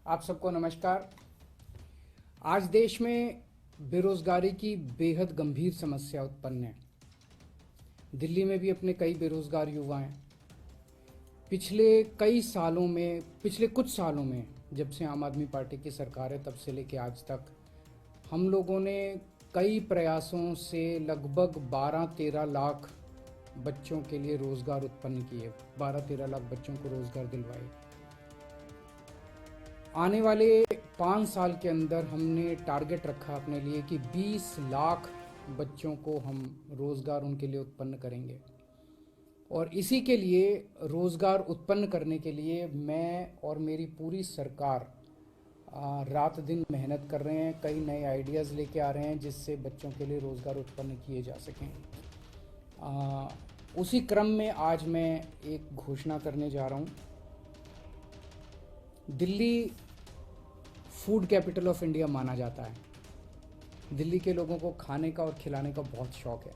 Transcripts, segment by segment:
आप सबको नमस्कार। आज देश में बेरोजगारी की बेहद गंभीर समस्या उत्पन्न है। दिल्ली में भी अपने कई बेरोजगार युवा हैं। पिछले कुछ सालों में जब से आम आदमी पार्टी की सरकार है तब से लेके आज तक हम लोगों ने कई प्रयासों से लगभग 12-13 लाख बच्चों के लिए रोजगार उत्पन्न किए, 12-13 लाख बच्चों को रोजगार दिलवाए। आने वाले 5 साल के अंदर हमने टारगेट रखा अपने लिए कि 20 लाख बच्चों को हम रोज़गार उनके लिए उत्पन्न करेंगे। और इसी के लिए, रोज़गार उत्पन्न करने के लिए मैं और मेरी पूरी सरकार रात दिन मेहनत कर रहे हैं। कई नए आइडियाज़ लेके आ रहे हैं जिससे बच्चों के लिए रोज़गार उत्पन्न किए जा सकें। उसी क्रम में आज मैं एक घोषणा करने जा रहा हूँ। Delhi food capital of India माना जाता है। दिल्ली के लोगों को खाने का और खिलाने का बहुत शौक़ है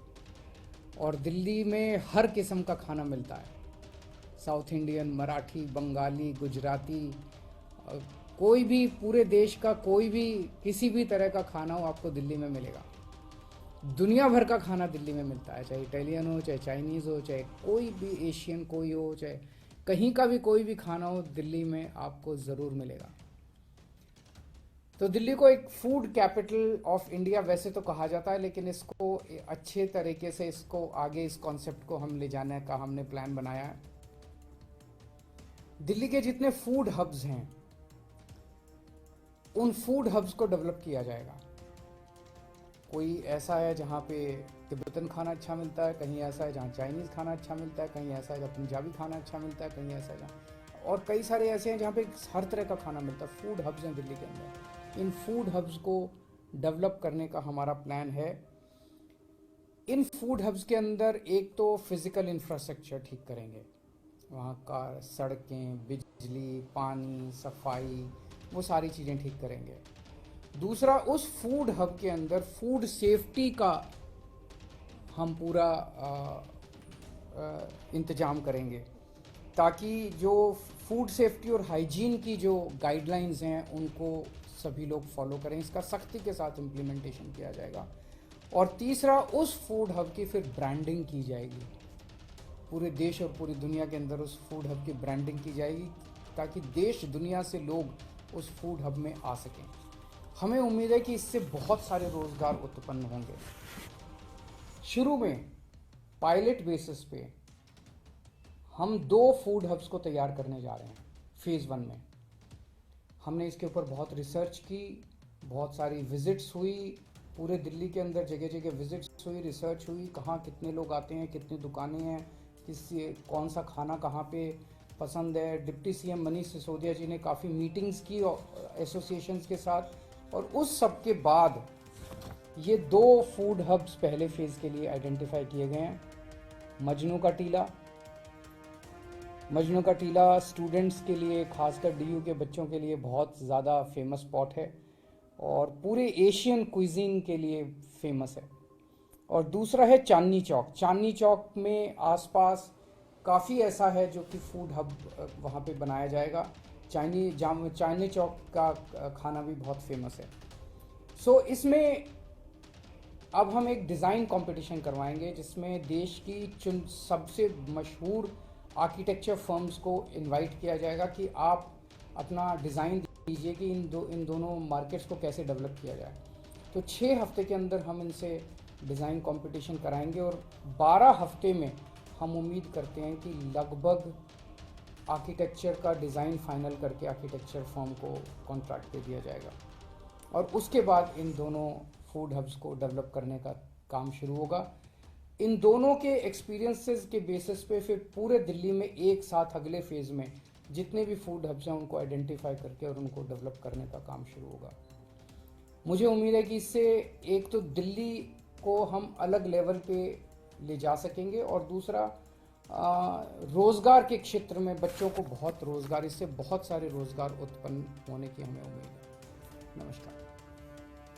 और दिल्ली में हर किस्म का खाना मिलता है। साउथ इंडियन, मराठी, बंगाली, गुजराती, कोई भी, पूरे देश का कोई भी किसी भी तरह का खाना हो आपको दिल्ली में मिलेगा। दुनिया भर का खाना दिल्ली में मिलता है, चाहे इटालियन हो, चाहे चाइनीज़ हो, चाहे कोई भी एशियन कोई हो, चाहे कहीं का भी कोई भी खाना हो, दिल्ली में आपको ज़रूर मिलेगा। तो दिल्ली को एक फूड कैपिटल ऑफ इंडिया वैसे तो कहा जाता है, लेकिन इसको अच्छे तरीके से इस कॉन्सेप्ट को हम ले जाने का हमने प्लान बनाया है। दिल्ली के जितने फूड हब्स हैं उन फूड हब्स को डेवलप किया जाएगा। कोई ऐसा है जहाँ पे तिब्बतन खाना अच्छा मिलता है, कहीं ऐसा है जहाँ चाइनीज़ खाना अच्छा मिलता है, कहीं ऐसा है जहाँ पंजाबी खाना अच्छा मिलता है, कहीं ऐसा है जहाँ, और कई सारे ऐसे हैं जहाँ पे हर तरह का खाना मिलता है। फूड हब्स हैं दिल्ली के अंदर। इन फूड हब्स को डेवलप करने का हमारा प्लान है। इन फूड हब्स के अंदर एक तो फिज़िकल इंफ्रास्ट्रक्चर ठीक करेंगे, वहाँ का सड़कें, बिजली, पानी, सफाई, वो सारी चीज़ें ठीक करेंगे। दूसरा, उस फूड हब के अंदर फूड सेफ्टी का हम पूरा इंतज़ाम करेंगे ताकि जो फूड सेफ्टी और हाइजीन की जो गाइडलाइंस हैं उनको सभी लोग फॉलो करें। इसका सख्ती के साथ इम्प्लीमेंटेशन किया जाएगा। और तीसरा, उस फूड हब की फिर ब्रांडिंग की जाएगी। पूरे देश और पूरी दुनिया के अंदर उस फूड हब की ब्रांडिंग की जाएगी ताकि देश दुनिया से लोग उस फूड हब में आ सकें। हमें उम्मीद है कि इससे बहुत सारे रोज़गार उत्पन्न होंगे। शुरू में पायलट बेसिस पे हम 2 फूड हब्स को तैयार करने जा रहे हैं। फेज़ 1 में हमने इसके ऊपर बहुत रिसर्च की, बहुत सारी विजिट्स हुई, पूरे दिल्ली के अंदर जगह जगह विजिट्स हुई, रिसर्च हुई, कहाँ कितने लोग आते हैं, कितनी दुकानें हैं, कौन सा खाना कहाँ पे पसंद है। डिप्टी सीएम मनीष सिसोदिया जी ने काफ़ी मीटिंग्स की एसोसिएशंस के साथ, और उस सब के बाद ये 2 फूड हब्स पहले फेज़ के लिए आइडेंटिफाई किए गए हैं। मजनू का टीला स्टूडेंट्स के लिए, खासकर डीयू के बच्चों के लिए बहुत ज़्यादा फेमस स्पॉट है और पूरे एशियन क्विजीन के लिए फेमस है। और दूसरा है चांदनी चौक। चांदनी चौक में आसपास काफ़ी ऐसा है जो कि फूड हब वहाँ पे बनाया जाएगा। चांदनी चौक का खाना भी बहुत फेमस है। सो इसमें अब हम एक डिज़ाइन कंपटीशन करवाएंगे जिसमें देश की सबसे मशहूर आर्किटेक्चर फर्म्स को इनवाइट किया जाएगा कि आप अपना डिज़ाइन दीजिए कि इन दोनों मार्केट्स को कैसे डेवलप किया जाए। तो 6 हफ्ते के अंदर हम इनसे डिज़ाइन कंपटीशन कराएंगे और 12 हफ्ते में हम उम्मीद करते हैं कि लगभग आर्किटेक्चर का डिज़ाइन फाइनल करके आर्किटेक्चर फर्म को कॉन्ट्रैक्ट दे दिया जाएगा और उसके बाद इन दोनों फूड हब्स को डेवलप करने का काम शुरू होगा। इन दोनों के एक्सपीरियंसेस के बेसिस पे फिर पूरे दिल्ली में एक साथ अगले फेज़ में जितने भी फूड हब्स हैं उनको आइडेंटिफाई करके और उनको डेवलप करने का काम शुरू होगा। मुझे उम्मीद है कि इससे एक तो दिल्ली को हम अलग लेवल पे ले जा सकेंगे और दूसरा रोज़गार के क्षेत्र में बच्चों को इससे बहुत सारे रोज़गार उत्पन्न होने की हमें उम्मीद है। नमस्कार।